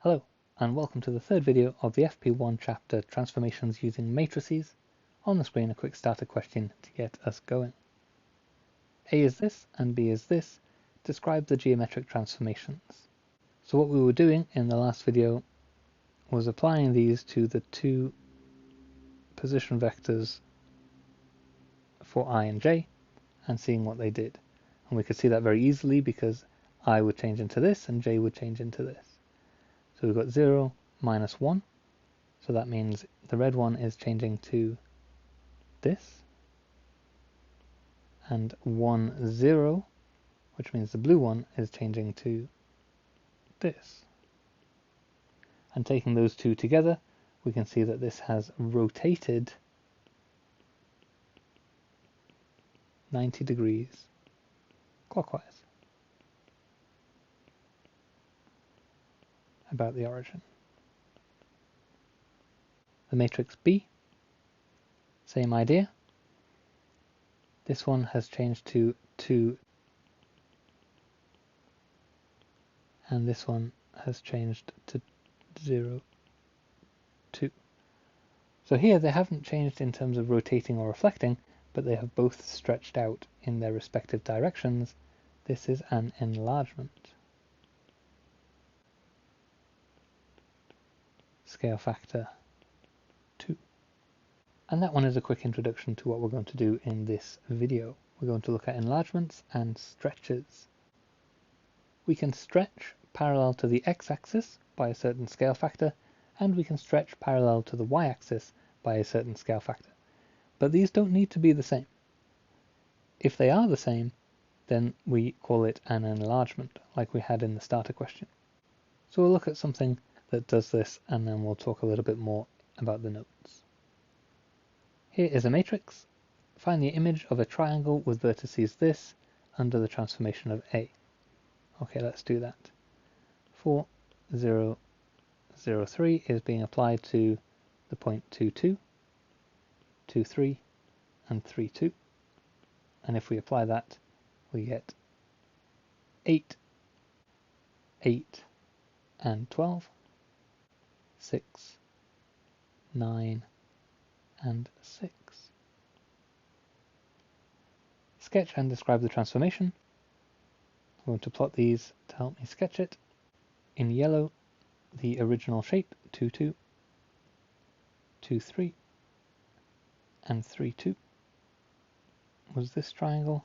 Hello, and welcome to the third video of the FP1 chapter Transformations Using Matrices. On the screen, a quick starter question to get us going. A is this and B is this. Describe the geometric transformations. So what we were doing in the last video was applying these to the two position vectors for I and j and seeing what they did. And we could see that very easily because I would change into this and j would change into this. So we've got 0, minus 1, so that means the red one is changing to this, and 1, 0, which means the blue one is changing to this. And taking those two together, we can see that this has rotated 90 degrees clockwise about the origin. The matrix B, same idea. This one has changed to 2, and this one has changed to 0, 2. So here they haven't changed in terms of rotating or reflecting, but they have both stretched out in their respective directions. This is an enlargement. Scale factor 2. And that one is a quick introduction to what we're going to do in this video. We're going to look at enlargements and stretches. We can stretch parallel to the x-axis by a certain scale factor, and we can stretch parallel to the y-axis by a certain scale factor. But these don't need to be the same. If they are the same, then we call it an enlargement, like we had in the starter question. So we'll look at something that does this, and then we'll talk a little bit more about the notes. Here is a matrix. Find the image of a triangle with vertices this under the transformation of A. Okay, let's do that. 4, 0, 0, 3 is being applied to the point 2, 2, 2, 3, and 3, 2. And if we apply that, we get 8, 8, and 12, 6, 9, and 6. Sketch and describe the transformation. I'm going to plot these to help me sketch it. In yellow, the original shape, 2, 2, 2, 3, and 3, 2 was this triangle.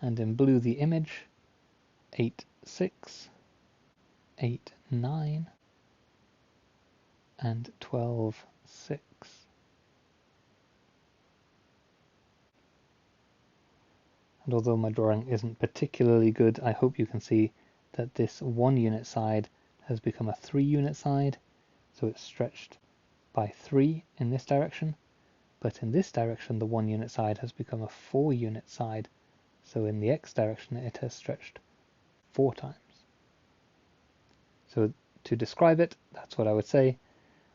And in blue, the image, 8, 6, 8, 9, and 12, 6. And although my drawing isn't particularly good, I hope you can see that this 1 unit side has become a 3 unit side, so it's stretched by 3 in this direction, but in this direction the 1 unit side has become a 4 unit side, so in the x direction it has stretched 4 times. So to describe it, that's what I would say.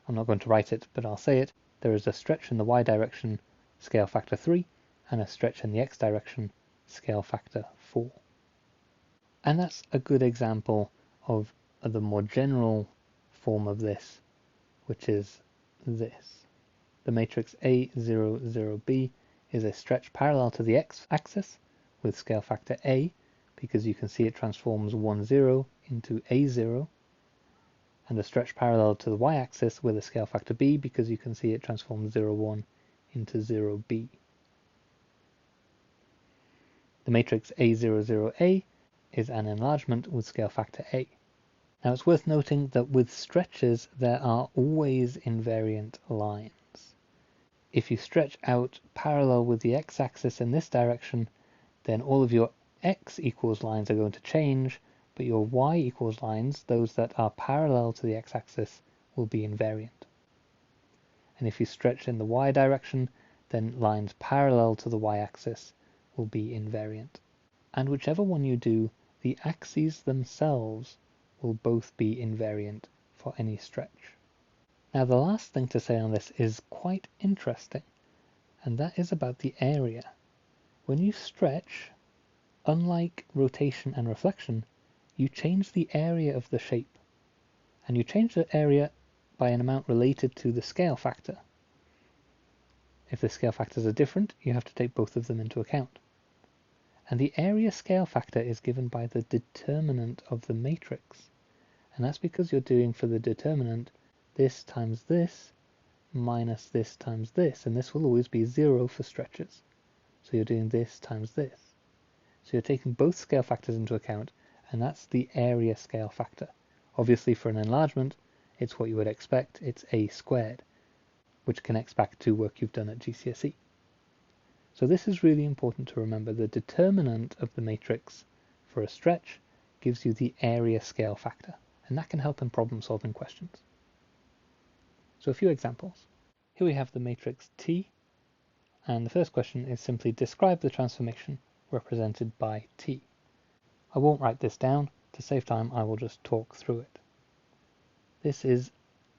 I'm not going to write it, but I'll say it. There is a stretch in the y direction, scale factor 3, and a stretch in the x direction, scale factor 4. And that's a good example of the more general form of this, which is this. The matrix A, 0, 0, B is a stretch parallel to the x-axis with scale factor A, because you can see it transforms 1, 0 into A0, and a stretch parallel to the y-axis with a scale factor B, because you can see it transforms 0, 1 into 0B. The matrix A00A is an enlargement with scale factor A. Now it's worth noting that with stretches there are always invariant lines. If you stretch out parallel with the x-axis in this direction, then all of your x equals lines are going to change, but your y equals lines, those that are parallel to the x-axis, will be invariant. And if you stretch in the y direction, then lines parallel to the y-axis will be invariant. And whichever one you do, the axes themselves will both be invariant for any stretch. Now the last thing to say on this is quite interesting, and that is about the area. When you stretch, unlike rotation and reflection, you change the area of the shape. and you change the area by an amount related to the scale factor. If the scale factors are different, you have to take both of them into account. And the area scale factor is given by the determinant of the matrix. And that's because you're doing for the determinant this times this minus this times this, and this will always be 0 for stretches. So you're doing this times this. So you're taking both scale factors into account, and that's the area scale factor. Obviously for an enlargement, it's what you would expect, it's a squared, which connects back to work you've done at GCSE. So this is really important to remember. The determinant of the matrix for a stretch gives you the area scale factor, and that can help in problem solving questions. So a few examples. Here we have the matrix T, and the first question is simply describe the transformation represented by T. I won't write this down. To save time, I will just talk through it. This is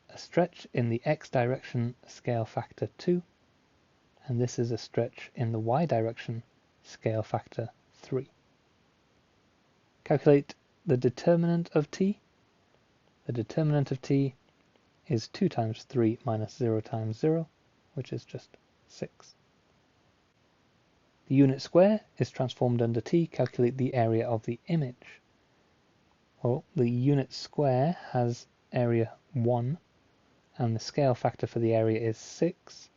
a stretch in the x direction scale factor 2, and this is a stretch in the y direction scale factor 3. Calculate the determinant of T. The determinant of T is 2 times 3 minus 0 times 0, which is just 6. The unit square is transformed under T. Calculate the area of the image. Well, the unit square has area 1, and the scale factor for the area is 6.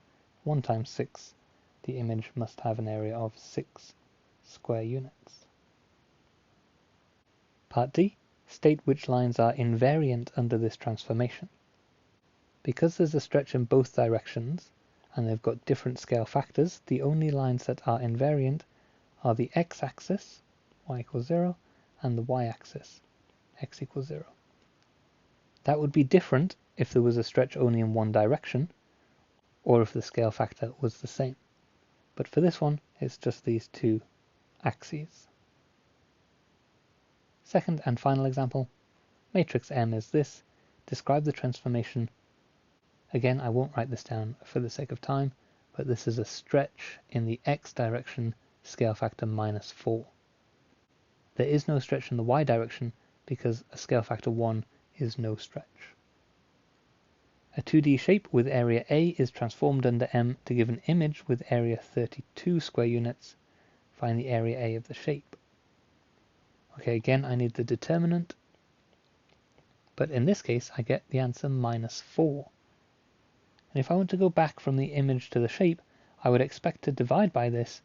1 times 6, the image must have an area of 6 square units. Part D, state which lines are invariant under this transformation. Because there's a stretch in both directions, and they've got different scale factors, the only lines that are invariant are the x-axis, y equals 0, and the y-axis, x equals 0. That would be different if there was a stretch only in one direction, or if the scale factor was the same. But for this one, it's just these two axes. Second and final example, matrix M is this. Describe the transformation. Again, I won't write this down for the sake of time, but this is a stretch in the x direction scale factor minus 4. There is no stretch in the y direction because a scale factor 1 is no stretch. A 2D shape with area A is transformed under M to give an image with area 32 square units. Find the area A of the shape. Okay, again, I need the determinant, but in this case, I get the answer minus 4. And if I want to go back from the image to the shape, I would expect to divide by this,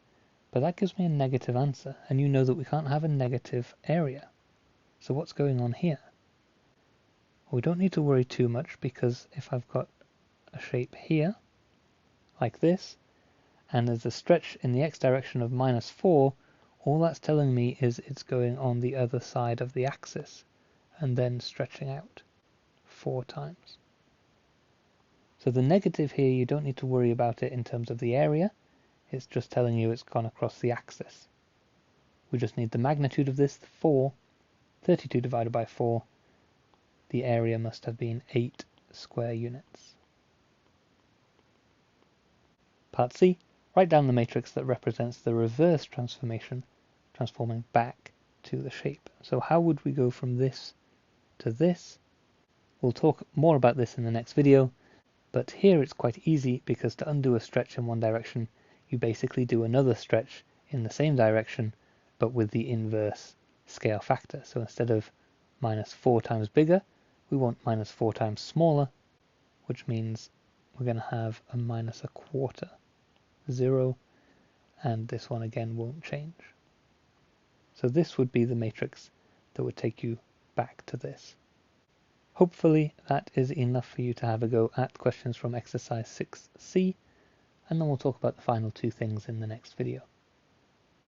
but that gives me a negative answer, and you know that we can't have a negative area. So what's going on here? Well, we don't need to worry too much, because if I've got a shape here, like this, and there's a stretch in the x direction of minus 4, all that's telling me is it's going on the other side of the axis, and then stretching out 4 times. So the negative here, you don't need to worry about it in terms of the area, it's just telling you it's gone across the axis. We just need the magnitude of this, 4, 32 divided by 4, the area must have been 8 square units. Part C, write down the matrix that represents the reverse transformation, transforming back to the shape. So how would we go from this to this? We'll talk more about this in the next video, but here it's quite easy because to undo a stretch in one direction, you basically do another stretch in the same direction, but with the inverse scale factor. So instead of minus 4 times bigger, we want minus 4 times smaller, which means we're going to have a minus a quarter, 0, and this one again won't change. So this would be the matrix that would take you back to this. Hopefully that is enough for you to have a go at questions from exercise 6C, and then we'll talk about the final 2 things in the next video.